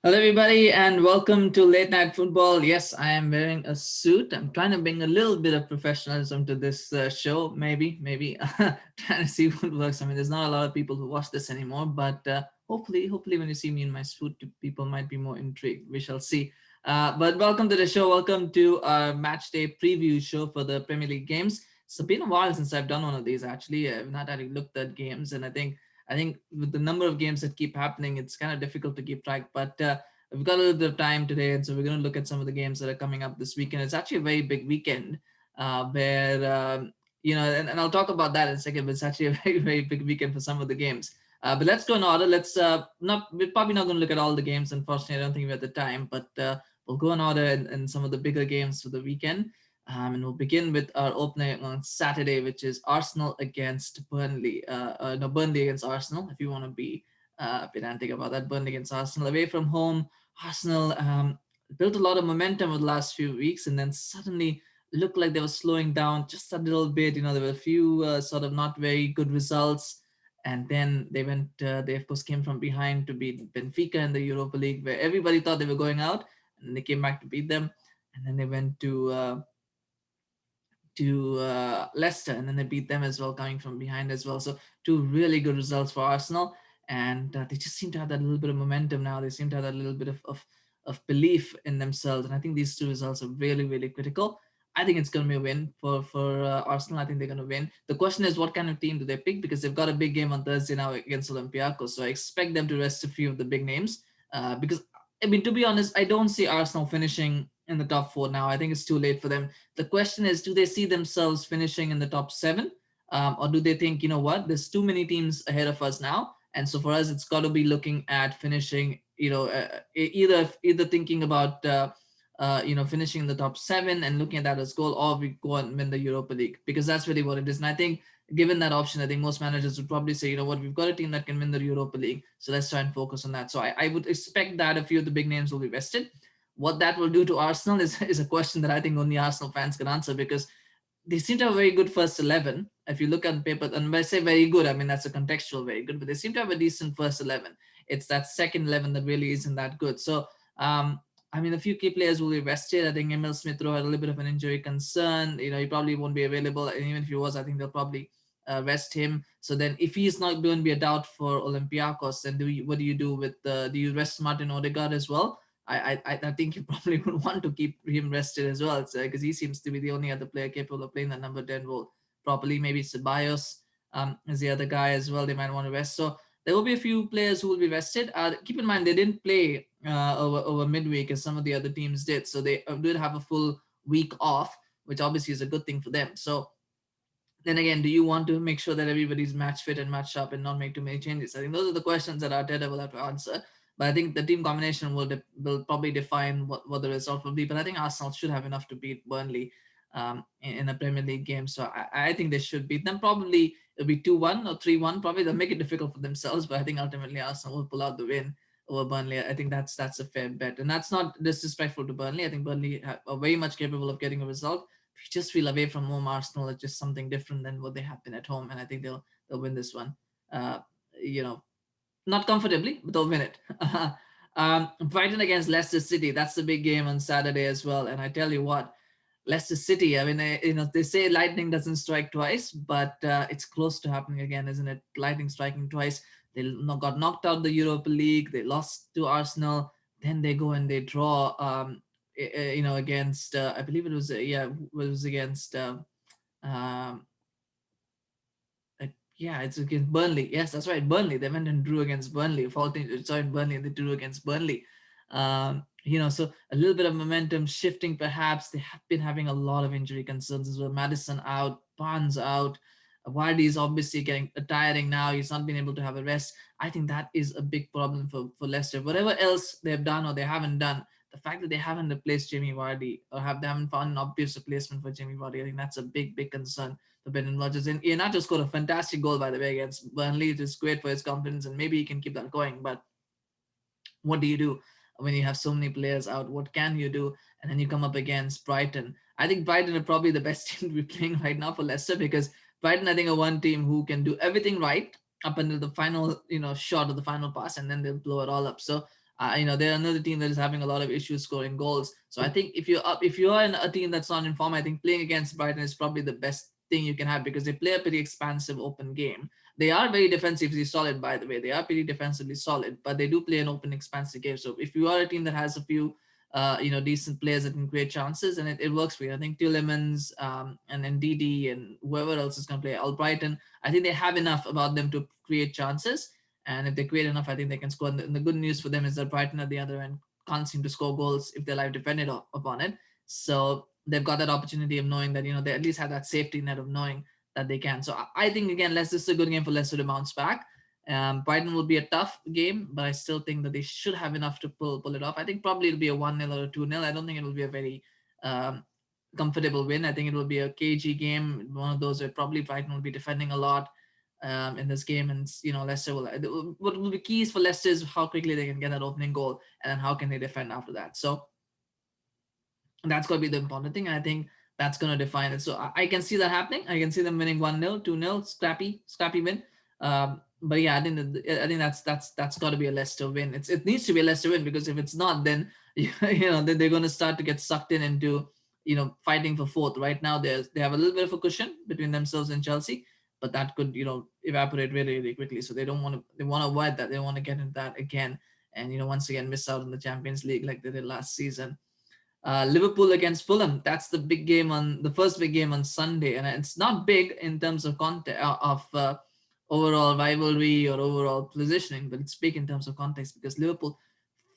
Hello, everybody, and welcome to Late Night Football. Yes, I am wearing a suit. I'm trying to bring a little bit of professionalism to this show. Maybe trying to see what works. I mean, there's not a lot of people who watch this anymore, but hopefully, when you see me in my suit, people might be more intrigued. We shall see. But welcome to the show. Welcome to our match day preview show for the Premier League games. It's been a while since I've done one of these. Actually, I've not actually looked at games, and I think with the number of games that keep happening, it's kind of difficult to keep track. But we've got a little bit of time today, and so we're going to look at some of the games that are coming up this weekend. It's actually a very big weekend where and I'll talk about that in a second. But it's actually a very big weekend for some of the games. But let's go in order. Let's not we're probably not going to look at all the games. Unfortunately, I don't think we have the time. But we'll go in order in some of the bigger games for the weekend. And we'll begin with our opener on Saturday, which is Arsenal against Burnley. No, Burnley against Arsenal, if you want to be pedantic about that. Burnley against Arsenal. Away from home, Arsenal built a lot of momentum over the last few weeks and then suddenly looked like they were slowing down just a little bit. There were a few sort of not very good results. And then they of course came from behind to beat Benfica in the Europa League, where everybody thought they were going out, and they came back to beat them. And then they went to Leicester, and then they beat them as well, coming from behind as well. So two really good results for Arsenal, and they just seem to have that little bit of momentum now. They seem to have that little bit of belief in themselves, and I think these two results are really really critical. I think it's going to be a win for Arsenal. I think they're going to win. The question is, what kind of team do they pick? Because they've got a big game on Thursday now against Olympiacos, so I expect them to rest a few of the big names. Because I mean, to be honest, I don't see Arsenal finishing in the top four now. I think it's too late for them. The question is, do they see themselves finishing in the top seven? Or do they think, you know what, there's too many teams ahead of us now. And so for us, it's got to be looking at finishing, either thinking about, finishing in the top seven and looking at that as goal, or we go and win the Europa League, because that's really what it is. And I think given that option, I think most managers would probably say, you know what, we've got a team that can win the Europa League. So let's try and focus on that. So I would expect that a few of the big names will be vested. What that will do to Arsenal is a question that I think only Arsenal fans can answer, because they seem to have a very good first 11. If you look on paper, and when I say very good, I mean that's a contextual very good, but they seem to have a decent first 11. It's that second 11 that really isn't that good. So, I mean, a few key players will be rested. I think Emil Smith Rowe had a little bit of an injury concern. He probably won't be available. And even if he was, I think they'll probably rest him. So then, if he's not going to be a doubt for Olympiacos, then what do you do with do you rest Martin Odegaard as well? I think you probably would want to keep him rested as well, because he seems to be the only other player capable of playing that number 10 role properly. Maybe Ceballos is the other guy as well. They might want to rest. So there will be a few players who will be rested. Keep in mind they didn't play over midweek as some of the other teams did, so they did have a full week off, which obviously is a good thing for them. So then again, do you want to make sure that everybody's match fit and match up and not make too many changes? I think those are the questions that Arteta will have to answer. But I think the team combination will probably define what the result will be. But I think Arsenal should have enough to beat Burnley in a Premier League game. So I think they should beat them. Probably it'll be 2-1 or 3-1. Probably they'll make it difficult for themselves. But I think ultimately Arsenal will pull out the win over Burnley. I think that's a fair bet. And that's not disrespectful to Burnley. I think Burnley are very much capable of getting a result. If you just feel away from home, Arsenal is just something different than what they have been at home. And I think they'll win this one. Uh, you know, not comfortably, but they'll win it. Brighton against Leicester City. That's the big game on Saturday as well. And I tell you what, Leicester City. I mean, they say lightning doesn't strike twice, but it's close to happening again, isn't it? Lightning striking twice. They got knocked out the Europa League. They lost to Arsenal. Then they go and they draw. Against I believe it was against. Um, yeah, it's against Burnley. Yes, that's right. Burnley. They went and drew against Burnley. Sorry, Burnley, and they drew against Burnley. So a little bit of momentum shifting perhaps. They have been having a lot of injury concerns as well. Madison out, Barnes out. Vardy is obviously getting tiring now. He's not been able to have a rest. I think that is a big problem for Leicester. Whatever else they've done or they haven't done, the fact that they haven't replaced Jamie Vardy or they haven't found an obvious replacement for Jamie Vardy, I think that's a big, big concern for Brendan Rodgers. And Iheanacho scored a fantastic goal, by the way, against Burnley. It is great for his confidence, and maybe he can keep that going. But what do you do when you have so many players out? What can you do? And then you come up against Brighton. I think Brighton are probably the best team to be playing right now for Leicester, because Brighton, I think, are one team who can do everything right up until the final, shot of the final pass, and then they'll blow it all up. So They're another team that is having a lot of issues scoring goals. So I think if you are in a team that's not in form, I think playing against Brighton is probably the best thing you can have, because they play a pretty expansive open game. They are very defensively solid, by the way. They are pretty defensively solid, but they do play an open, expansive game. So if you are a team that has a few, decent players that can create chances, and it works for you. I think Tielemans, and Ndidi and whoever else is going to play Albrighton, I think they have enough about them to create chances. And if they create enough, I think they can score. And the good news for them is that Brighton at the other end can't seem to score goals if they're live dependent upon it. So they've got that opportunity of knowing that, they at least have that safety net of knowing that they can. So I think, again, Leicester is a good game for Leicester to bounce back. Brighton will be a tough game, but I still think that they should have enough to pull it off. I think probably it'll be a 1-0 or a 2-0. I don't think it will be a very um, comfortable win. I think it will be a cagey game, one of those where probably Brighton will be defending a lot in this game, and Leicester will. What will be keys for Leicester is how quickly they can get that opening goal, and then how can they defend after that. So that's going to be the important thing. I think that's going to define it. So I can see that happening. I can see them winning 1-0, 2-0, scrappy win. But yeah, I think that's got to be a Leicester win. It needs to be a Leicester win, because if it's not, then then they're going to start to get sucked into fighting for fourth. Right now, they have a little bit of a cushion between themselves and Chelsea, but that could evaporate really, really quickly. So they want to avoid that. They want to get into that again, and once again miss out on the Champions League like they did last season. Liverpool against Fulham. That's the first big game on Sunday, and it's not big in terms of context of overall rivalry or overall positioning, but it's big in terms of context because Liverpool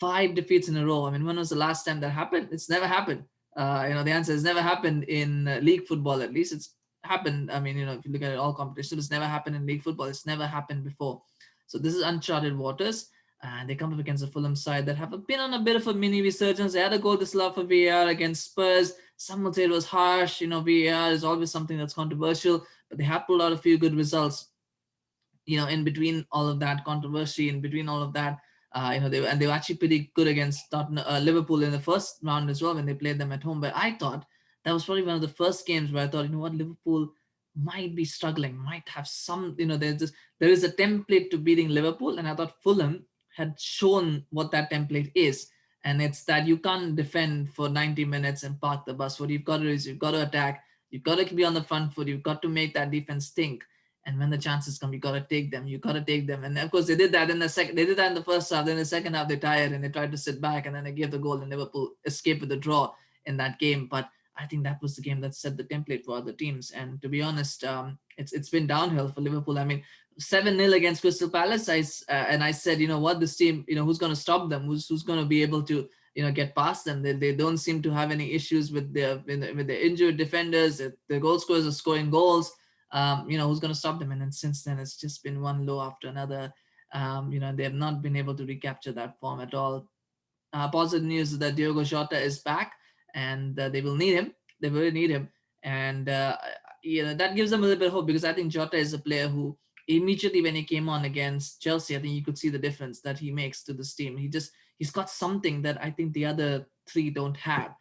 5 defeats in a row. I mean, when was the last time that happened? It's never happened. The answer is never happened in league football. At least it's happened. I mean, if you look at it, all competitions, it's never happened in league football. It's never happened before. So this is uncharted waters. And they come up against a Fulham side that have been on a bit of a mini resurgence. They had a goal this love for VAR against Spurs. Some would say it was harsh. VAR is always something that's controversial, but they have pulled out a few good results. In between all of that controversy, in between all of that, they were actually pretty good against Liverpool in the first round as well when they played them at home. But I thought that was probably one of the first games where I thought, Liverpool might be struggling, might have some, there is a template to beating Liverpool, and I thought Fulham had shown what that template is. And it's that you can't defend for 90 minutes and park the bus. What you've got to do is you've got to attack. You've got to be on the front foot. You've got to make that defense think. And when the chances come, you got to take them. You got to take them. And of course, they did that in the second. They did that in the first half. Then in the second half, they tired and they tried to sit back, and then they gave the goal, and Liverpool escaped with a draw in that game. But I think that was the game that set the template for other teams. And to be honest, it's been downhill for Liverpool. I mean, 7-0 against Crystal Palace. I said, what, this team, who's going to stop them? Who's going to be able to get past them? They don't seem to have any issues with their injured defenders. The goal scorers are scoring goals. Who's going to stop them? And then since then, it's just been one low after another. They have not been able to recapture that form at all. Positive news is that Diogo Jota is back, and they will need him. They really need him, and that gives them a little bit of hope, because I think Jota is a player who immediately when he came on against Chelsea, I think you could see the difference that he makes to this team. He's got something that I think the other three don't have.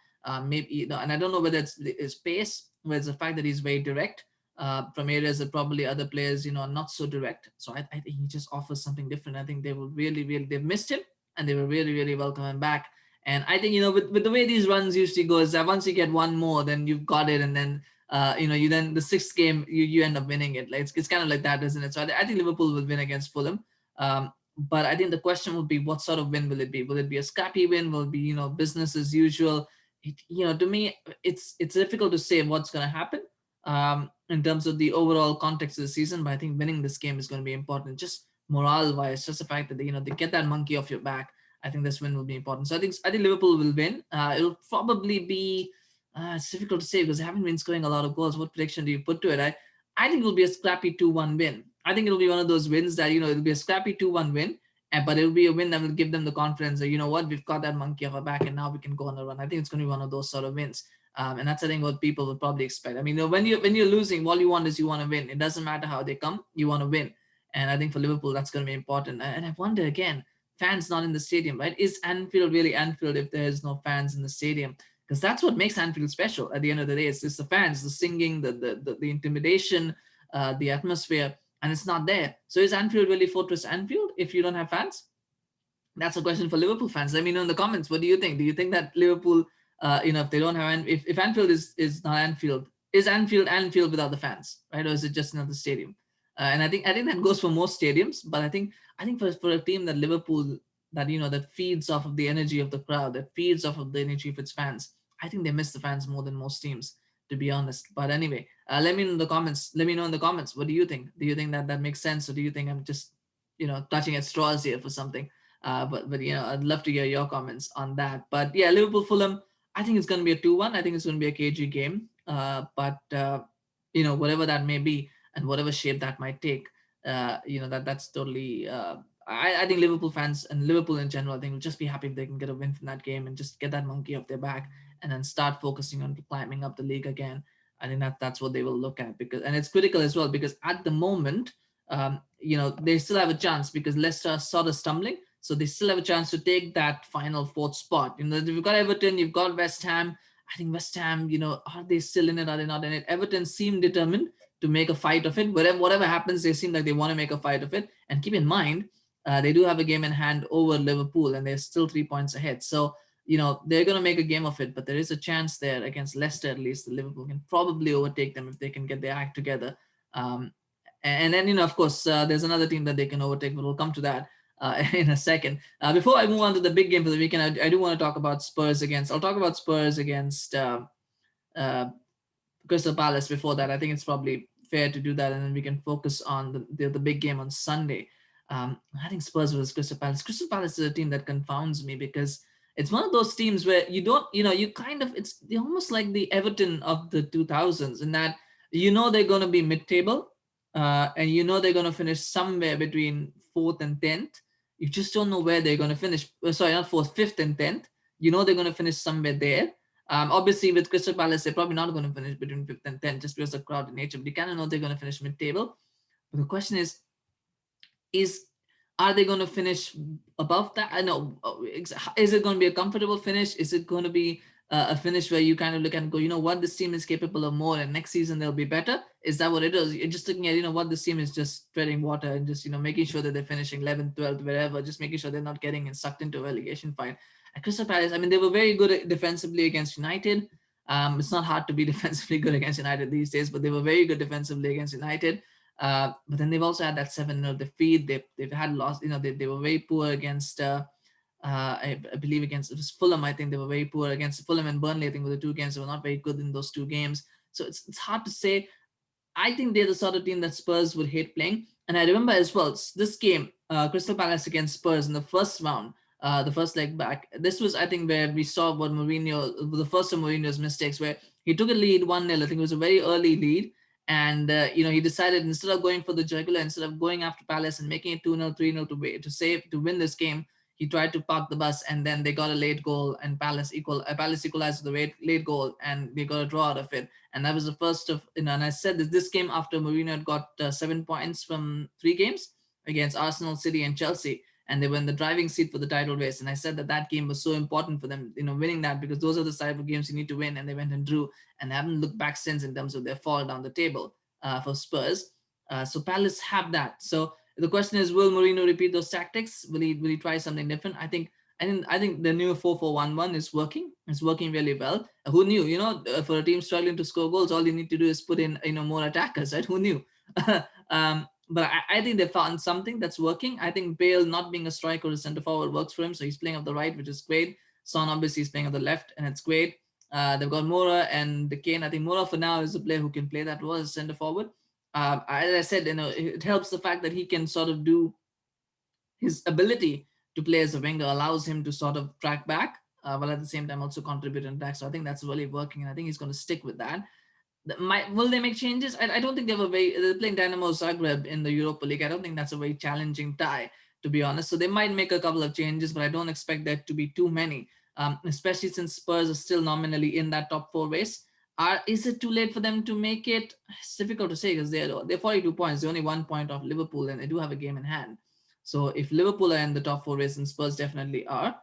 Maybe, and I don't know whether it's his pace, whether it's the fact that he's very direct from areas that probably other players, are not so direct. So I think he just offers something different. I think they will they've missed him, and they will really, really welcome him back. And I think, with the way these runs usually go is that once you get one more, then you've got it, and then you then the sixth game you end up winning it. Like it's kind of like that, isn't it? So I think Liverpool will win against Fulham. But I think the question will be, what sort of win will it be? Will it be a scrappy win? Will it be business as usual? To me, it's difficult to say what's going to happen in terms of the overall context of the season. But I think winning this game is going to be important, just morale wise, just the fact that they get that monkey off your back. I think this win will be important. So I think Liverpool will win. It'll probably be it's difficult to say because they haven't been scoring a lot of goals. What prediction do you put to it? I think it'll be a scrappy 2-1 win. I think it'll be one of those wins that it'll be a scrappy 2-1 win, but it'll be a win that will give them the confidence that we've got that monkey off our back and now we can go on a run. I think it's going to be one of those sort of wins. And that's, I think, what people would probably expect. I mean, when you're losing, all you want is you want to win. It doesn't matter how they come, you want to win. And I think for Liverpool, that's going to be important. And I wonder again, fans not in the stadium, right? Is Anfield really Anfield if there's no fans in the stadium? Because that's what makes Anfield special. At the end of the day, it's the fans, the singing, the intimidation, the atmosphere, and it's not there. So is Anfield really Fortress Anfield if you don't have fans? That's a question for Liverpool fans. Let me know in the comments. What do you think? Do you think that Liverpool, if they don't have, if Anfield is not Anfield, is Anfield without the fans, right? Or is it just another stadium? And I think that goes for most stadiums. But I think for a team that Liverpool, that that feeds off of the energy of the crowd, that feeds off of the energy of its fans, I think they miss the fans more than most teams, to be honest. But anyway, let me know in the comments. Let me know in the comments. What do you think? Do you think that that makes sense, or do you think I'm just touching at straws here for something? But I'd love to hear your comments on that. But yeah, Liverpool Fulham, I think it's going to be a 2-1. I think it's going to be a KG game. But whatever that may be and whatever shape that might take, that's totally. I think Liverpool fans and Liverpool in general, I think will just be happy if they can get a win from that game and just get that monkey off their back and then start focusing on climbing up the league again. I think that's what they will look at, because and it's critical as well, because at the moment, they still have a chance because Leicester are sort of stumbling. So they still have a chance to take that final fourth spot. You've got Everton, you've got West Ham. I think West Ham, are they still in it? Are they not in it? Everton seem determined to make a fight of it. Whatever happens, they seem like they want to make a fight of it. And keep in mind, they do have a game in hand over Liverpool, and they're still 3 points ahead. So they're going to make a game of it. But there is a chance there against Leicester, at least, that Liverpool can probably overtake them if they can get their act together. And then, of course, there's another team that they can overtake, but we'll come to that in a second. Before I move on to the big game for the weekend, I do want to talk about I'll talk about Spurs against uh, Crystal Palace before that. I think it's probably fair to do that, and then we can focus on the big game on Sunday. I think Spurs versus Crystal Palace. Crystal Palace is a team that confounds me because it's one of those teams where you don't, you kind of, they're almost like the Everton of the 2000s, in that they're going to be mid-table, and they're going to finish somewhere between fourth and 10th. You just don't know where they're going to finish. Sorry, not fourth, fifth and 10th. They're going to finish somewhere there. Obviously, with Crystal Palace, they're probably not going to finish between fifth and 10th just because of crowded nature. But you kind of know they're going to finish mid-table. But the question is are they going to finish above that? I know. Is it going to be a comfortable finish? Is it going to be a finish where you kind of look and go, what, this team is capable of more, and next season they'll be better? Is that what it is? You're just looking at, what, this team is just treading water and just, making sure that they're finishing 11th, 12th, wherever, just making sure they're not getting sucked into a relegation fight. At Crystal Palace, I mean, they were very good defensively against United. It's not hard to be defensively good against United these days, but they were very good defensively against United. But then they've also had that 7-0 defeat. They've had lost. They were very poor against. I believe against, it was Fulham. I think they were very poor against Fulham and Burnley. I think were the two games. They were not very good in those two games. So it's hard to say. I think they're the sort of team that Spurs would hate playing. And I remember as well this game, Crystal Palace against Spurs in the first round, the first leg back. This was, I think, where we saw what Mourinho, the first of Mourinho's mistakes, where he took a lead 1-0. I think it was a very early lead. And he decided, instead of going for the jugular, instead of going after Palace and making it 2-0, 3-0 to win this game, he tried to park the bus, and then they got a late goal, and Palace equalized the late goal, and they got a draw out of it. And that was the first of, and I said that this came after Mourinho had got 7 points from 3 games against Arsenal, City, and Chelsea, and they were in the driving seat for the title race. And I said that game was so important for them, winning that, because those are the type of games you need to win, and they went and drew, and they haven't looked back since in terms of their fall down the table for Spurs. So Palace have that. So the question is, will Mourinho repeat those tactics? Will he try something different? I think the new 4-4-1-1 is working. It's working really well. Who knew? For a team struggling to score goals, all you need to do is put in more attackers, right? Who knew? But I think they found something that's working. I think Bale not being a striker or center forward works for him, so he's playing off the right, which is great. Son obviously is playing on the left, and it's great. They've got Mora and the Kane. I think Mora for now is a player who can play that role as center forward. As I said, it helps the fact that he can sort of do his ability to play as a winger allows him to sort of track back, while at the same time also contribute in attack. So I think that's really working, and I think he's going to stick with that. Will they make changes? I don't think they're playing Dynamo Zagreb in the Europa League. I don't think that's a very challenging tie, to be honest. So they might make a couple of changes, but I don't expect there to be too many, especially since Spurs are still nominally in that top 4 race. Is it too late for them to make it? It's difficult to say, because they're 42 points. They're only 1 point off Liverpool, and they do have a game in hand. So if Liverpool are in the top 4 race, and Spurs definitely are,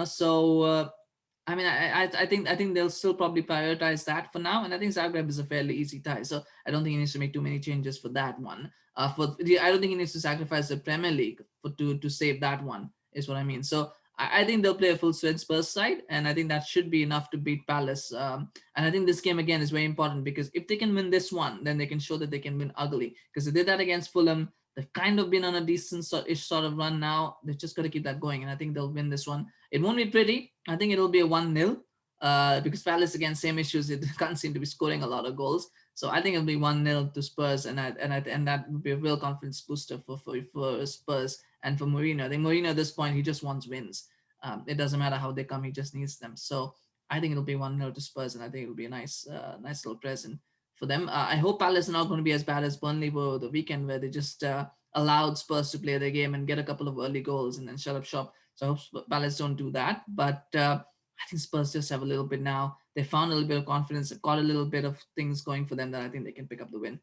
so I think they'll still probably prioritize that for now, and I think Zagreb is a fairly easy tie, so I don't think he needs to make too many changes for that one. I don't think he needs to sacrifice the Premier League to save that one. Is what I mean. So I think they'll play a full strength Spurs side, and I think that should be enough to beat Palace. And I think this game again is very important because if they can win this one, then they can show that they can win ugly. Because they did that against Fulham. They've kind of been on a decent ish sort of run now. They've just got to keep that going, and I think they'll win this one. It won't be pretty. I think it'll be a 1-0 because Palace again same issues. It can't seem to be scoring a lot of goals. So I think it'll be 1-0 to Spurs, and that would be a real confidence booster for Spurs and for Mourinho. I think Mourinho at this point he just wants wins. It doesn't matter how they come, he just needs them. So I think it'll be 1-0 to Spurs, and I think it'll be a nice little present for them. I hope Palace are not going to be as bad as Burnley were the weekend, where they just allowed Spurs to play their game and get a couple of early goals and then shut up shop. So I hope Palace don't do that. But I think Spurs just have a little bit now. They found a little bit of confidence, got a little bit of things going for them that I think they can pick up the win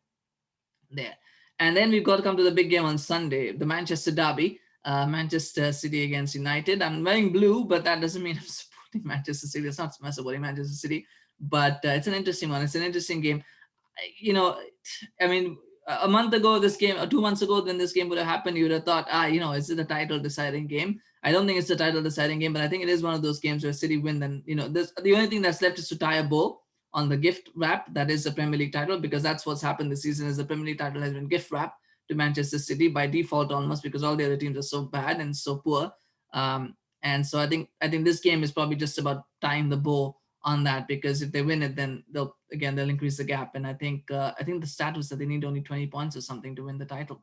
there. And then we've got to come to the big game on Sunday, the Manchester Derby, Manchester City against United. I'm wearing blue, but that doesn't mean I'm supporting Manchester City. It's not supporting Manchester City, but it's an interesting one. It's an interesting game. You know, I mean, a month ago, this game, or 2 months ago, when this game would have happened, you would have thought, is it a title deciding game? I don't think it's a title deciding game, but I think it is one of those games where City win. Then, the only thing that's left is to tie a bow on the gift wrap that is the Premier League title, because that's what's happened this season. Is the Premier League title has been gift wrapped to Manchester City by default almost, because all the other teams are so bad and so poor. And so I think this game is probably just about tying the bow on that, because if they win it, then they'll increase the gap. And I think the stat was that they need only 20 points or something to win the title.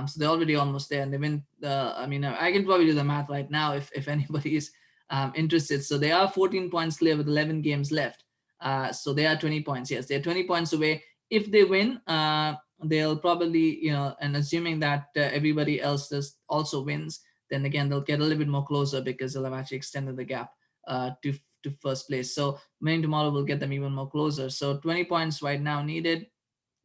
So they're already almost there, and they win. I can probably do the math right now if anybody is interested. So they are 14 points clear with 11 games left. So they are 20 points. Yes, they're 20 points away. If they win, they'll probably, and assuming that everybody else also wins, then again they'll get a little bit more closer, because they'll have actually extended the gap to first place. So winning tomorrow will get them even more closer. So 20 points right now needed.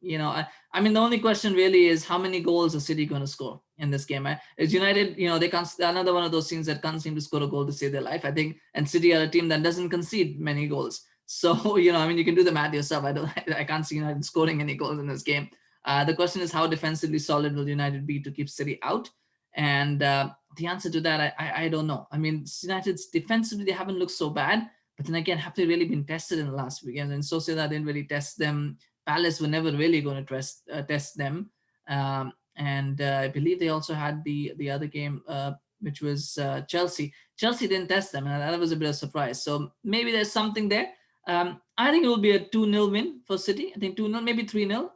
I mean, the only question really is how many goals are City going to score in this game. Is United, they can't. Another one of those teams that can't seem to score a goal to save their life, I think. And City are a team that doesn't concede many goals. So you can do the math yourself. I can't see United scoring any goals in this game. The question is, how defensively solid will United be to keep City out? And the answer to that, I don't know. I mean, United's defensively, they haven't looked so bad, but then again, have they really been tested in the last weekend? And Sociedad didn't really test them. Palace were never really going to test them. And I believe they also had the other game, which was Chelsea. Chelsea didn't test them, and that was a bit of a surprise. So maybe there's something there. I think it will be a 2-0 win for City. I think 2-0, maybe 3-0.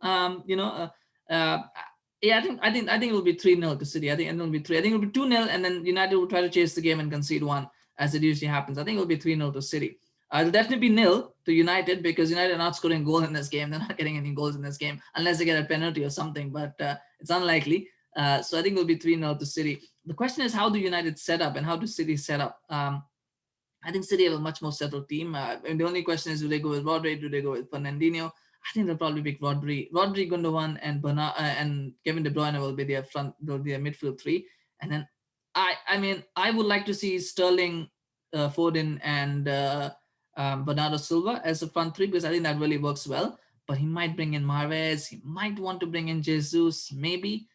Yeah, I think it will be 3-0 to City. I think it'll be 3. I think it'll be 2-0, and then United will try to chase the game and concede one, as it usually happens. I think it'll be 3-0 to City. It'll definitely be nil to United, because United are not scoring goal in this game. They're not getting any goals in this game unless they get a penalty or something, but it's unlikely. So I think it'll be 3-0 to City. The question is, how do United set up and how do City set up? I think City have a much more settled team. And the only question is, do they go with Rodri? Do they go with Fernandinho? I think they'll probably pick Rodri, Gundogan, and Kevin De Bruyne will be their midfield three. And then I would like to see Sterling, Foden, and Bernardo Silva as a front three, because I think that really works well. But he might bring in Mahrez. He might want to bring in Jesus, maybe.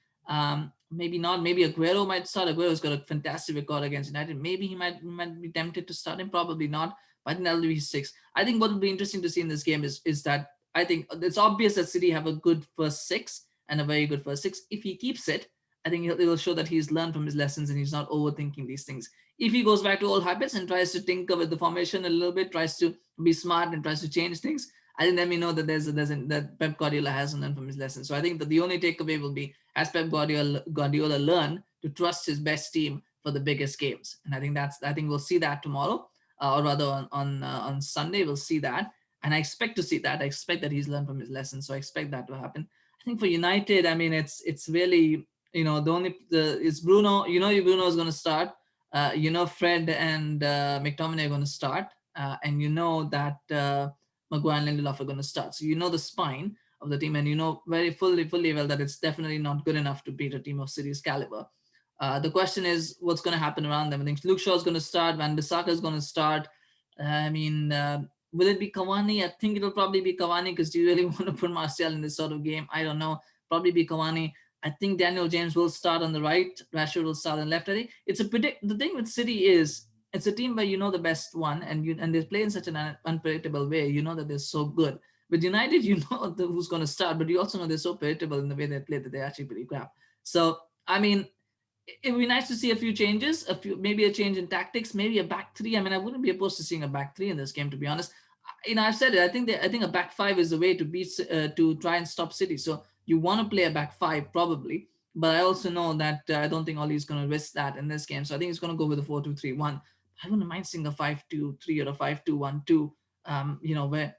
Maybe not. Maybe Aguero might start. Aguero's got a fantastic record against United. Maybe he might be tempted to start him. Probably not. But I think that'll be 6. I think what will be interesting to see in this game is that I think it's obvious that City have a good first 6 and a very good first 6. If he keeps it, I think it will show that he's learned from his lessons and he's not overthinking these things. If he goes back to old habits and tries to tinker with the formation a little bit, tries to be smart and tries to change things, I think then we know that that Pep Guardiola hasn't learned from his lessons. So I think that the only takeaway will be, has Pep Guardiola learned to trust his best team for the biggest games? And I think we'll see that tomorrow, or rather on Sunday we'll see that. And I expect to see that. I expect that he's learned from his lessons. So I expect that to happen. I think for United, I mean, it's really, it's Bruno. Bruno is going to start. Fred and McTominay are going to start, and that Maguire and Lindelof are going to start. So the spine of the team, and very fully well that it's definitely not good enough to beat a team of City's caliber. The question is, what's going to happen around them? I think Luke Shaw is going to start. Van Bissaka is going to start. Will it be Cavani? I think it'll probably be Cavani, because do you really want to put Martial in this sort of game? I don't know. Probably be Cavani. I think Daniel James will start on the right, Rashford will start on the left. I think it's a predict. The thing with City is it's a team where you know the best one, and they play in such an unpredictable way. You know that they're so good. With United, you know who's going to start, but you also know they're so predictable in the way they play that they're actually pretty crap. So I mean, it would be nice to see a few changes, a few maybe a change in tactics, maybe a back three. I mean, I wouldn't be opposed to seeing a back three in this game, to be honest. I've said it. I think a back five is the way to beat to try and stop City. So you want to play a back five probably, but I also know that I don't think Ollie's going to risk that in this game. So I think he's going to go with a 4-2-3-1. I wouldn't mind seeing a 5-2-3 or a 5-2-1-2. Where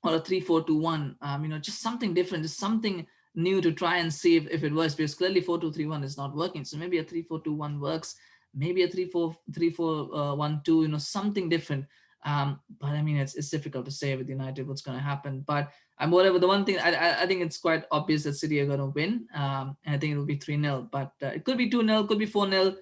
or a 3-4-2-1. Just something different, just something new to try and see if it works, because clearly 4-2-3-1 is not working. So maybe a 3-4-2-1 works, maybe a 3-4-1-2, something different. But I mean, it's difficult to say with United what's going to happen. But whatever, the one thing I think it's quite obvious that City are going to win. And I think it will be 3-0, but it could be 2-0, could be 4-0.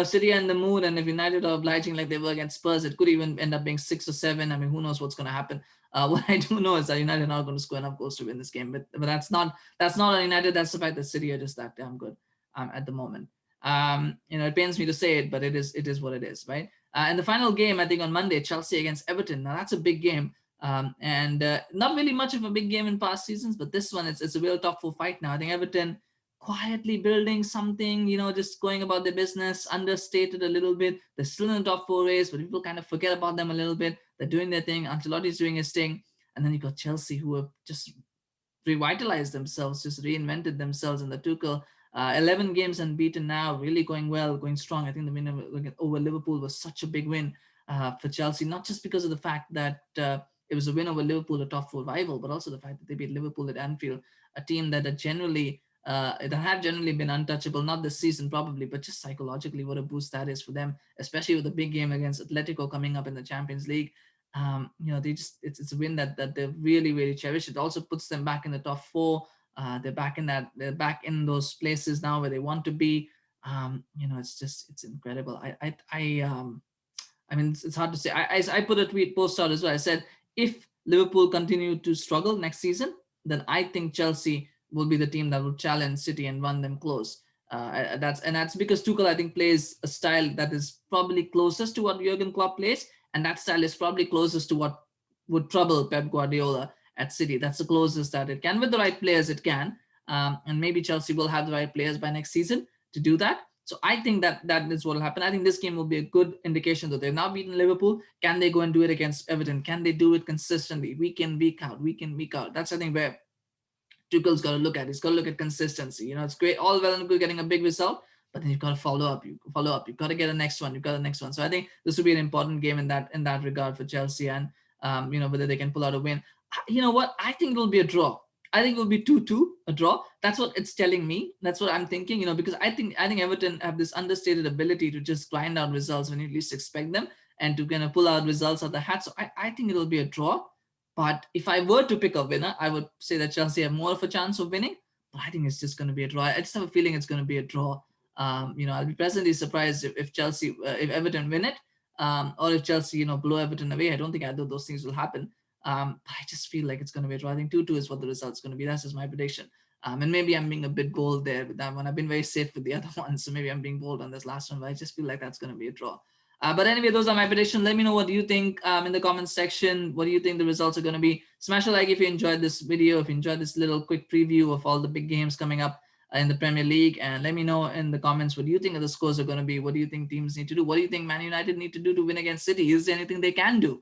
City are in the mood, and if United are obliging like they were against Spurs, it could even end up being 6 or 7. I mean, who knows what's going to happen? What I do know is that United are not going to score enough goals to win this game, but that's not on United. That's the fact that City are just that damn good at the moment. It pains me to say it, but it is what it is, right? And the final game, I think on Monday, Chelsea against Everton. Now that's a big game, and not really much of a big game in past seasons, but this one it's a real top four fight now. I think Everton quietly building something, just going about their business, understated a little bit. They're still in the top four race, but people kind of forget about them a little bit. They're doing their thing. Ancelotti's doing his thing. And then you got Chelsea, who have just revitalized themselves, just reinvented themselves in the Tuchel. 11 games unbeaten now, really going well, going strong. I think the win over Liverpool was such a big win for Chelsea, not just because of the fact that it was a win over Liverpool, a top four rival, but also the fact that they beat Liverpool at Anfield, a team that had generally been untouchable, not this season probably, but just psychologically, what a boost that is for them, especially with the big game against Atletico coming up in the Champions League. It's a win that they really really cherish. It also puts them back in the top four. They're back in those places now where they want to be. It's incredible. I mean, it's hard to say. I put a tweet post out as well. I said, if Liverpool continue to struggle next season, then I think Chelsea will be the team that will challenge City and run them close. That's because Tuchel, I think, plays a style that is probably closest to what Jurgen Klopp plays, and that style is probably closest to what would trouble Pep Guardiola at City. That's the closest that it can. With the right players, it can. And maybe Chelsea will have the right players by next season to do that. So I think that is what will happen. I think this game will be a good indication that they've now beaten Liverpool. Can they go and do it against Everton? Can they do it consistently, week in, week out, week in, week out? That's, I think, where Tuchel's got to look at. He's got to look at consistency. It's great, all well and good getting a big result, but then you've got to follow up. You follow up. You've got to get a next one. You've got the next one. So I think this will be an important game in that regard for Chelsea, and whether they can pull out a win. You know what? I think it'll be a draw. I think it'll be 2-2, a draw. That's what it's telling me. That's what I'm thinking. Because I think Everton have this understated ability to just grind out results when you least expect them, and to kind of pull out results out the hat. So I think it'll be a draw. But if I were to pick a winner, I would say that Chelsea have more of a chance of winning. But I think it's just going to be a draw. I just have a feeling it's going to be a draw. I'll be pleasantly surprised if Chelsea, if Everton win it, or if Chelsea, blow Everton away. I don't think either of those things will happen. But I just feel like it's going to be a draw. I think 2-2 is what the result's going to be. That's just my prediction. And maybe I'm being a bit bold there with that one. I've been very safe with the other one, so maybe I'm being bold on this last one. But I just feel like that's going to be a draw. But anyway, those are my predictions. Let me know what you think in the comments section. What do you think the results are going to be? Smash a like if you enjoyed this video, if you enjoyed this little quick preview of all the big games coming up in the Premier League. And let me know in the comments, what do you think the scores are going to be? What do you think teams need to do? What do you think Man United need to do to win against City? Is there anything they can do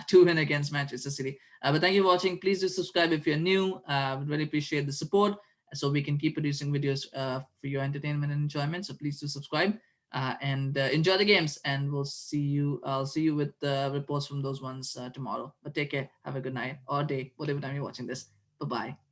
to win against Manchester City? But thank you for watching. Please do subscribe if you're new. Would really appreciate the support, so we can keep producing videos for your entertainment and enjoyment. So please do subscribe. And enjoy the games, and I'll see you with the reports from those ones tomorrow. But take care, have a good night or day, whatever time you're watching this. Bye bye.